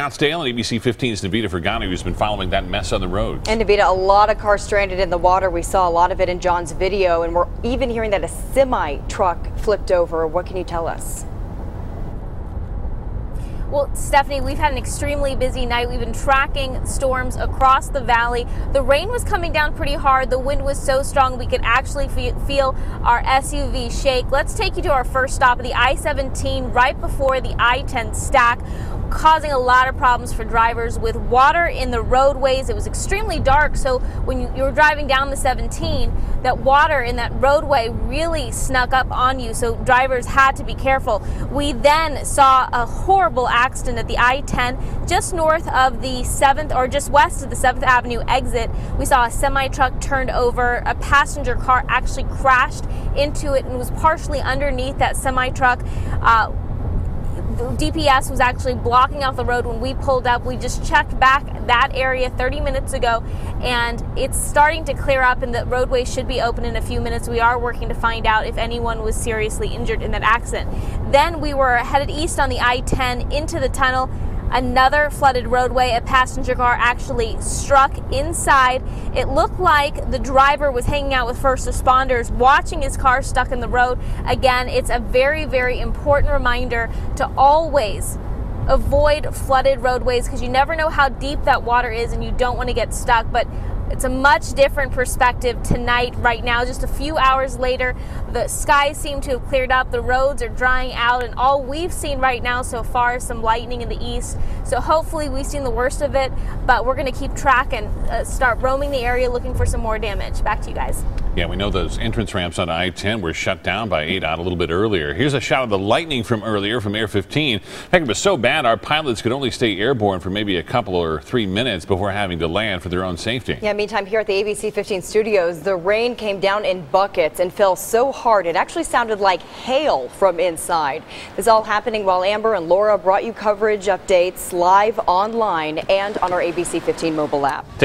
Scottsdale, and ABC 15's Navita Fergani, who's been following that mess on the roads. And Navita, a lot of cars stranded in the water. We saw a lot of it in John's video, and we're even hearing that a semi truck flipped over. What can you tell us? Well, Stephanie, we've had an extremely busy night. We've been tracking storms across the valley. The rain was coming down pretty hard. The wind was so strong we could actually feel our SUV shake. Let's take you to our first stop of the I-17 right before the I-10 stack, causing a lot of problems for drivers with water in the roadways. It was extremely dark, so when you were driving down the 17, that water in that roadway really snuck up on you, so drivers had to be careful. We then saw a horrible accident at the I-10 just north of the 7th, or just west of the 7th Avenue exit. We saw a semi-truck turned over. A passenger car actually crashed into it and was partially underneath that semi-truck. The DPS was actually blocking off the road when we pulled up. We just checked back that area 30 minutes ago, and it's starting to clear up, and the roadway should be open in a few minutes. We are working to find out if anyone was seriously injured in that accident. Then we were headed east on the I-10 into the tunnel. Another flooded roadway. A passenger car actually struck inside. It looked like the driver was hanging out with first responders, watching his car stuck in the road. Again, it's a very, very important reminder to always avoid flooded roadways, because you never know how deep that water is and you don't want to get stuck. But it's a much different perspective tonight. Right now, just a few hours later, the skies seem to have cleared up, the roads are drying out, and all we've seen right now so far is some lightning in the east. So hopefully we've seen the worst of it, but we're going to keep track and start roaming the area looking for some more damage. Back to you guys. Yeah, we know those entrance ramps on I-10 were shut down by ADOT a little bit earlier. Here's a shot of the lightning from earlier from Air 15. Heck, it was so bad our pilots could only stay airborne for maybe a couple or 3 minutes before having to land for their own safety. Yeah, meantime, here at the ABC 15 studios, the rain came down in buckets and fell so hard it actually sounded like hail from inside. This all happening while Amber and Laura brought you coverage updates live online and on our ABC 15 mobile app.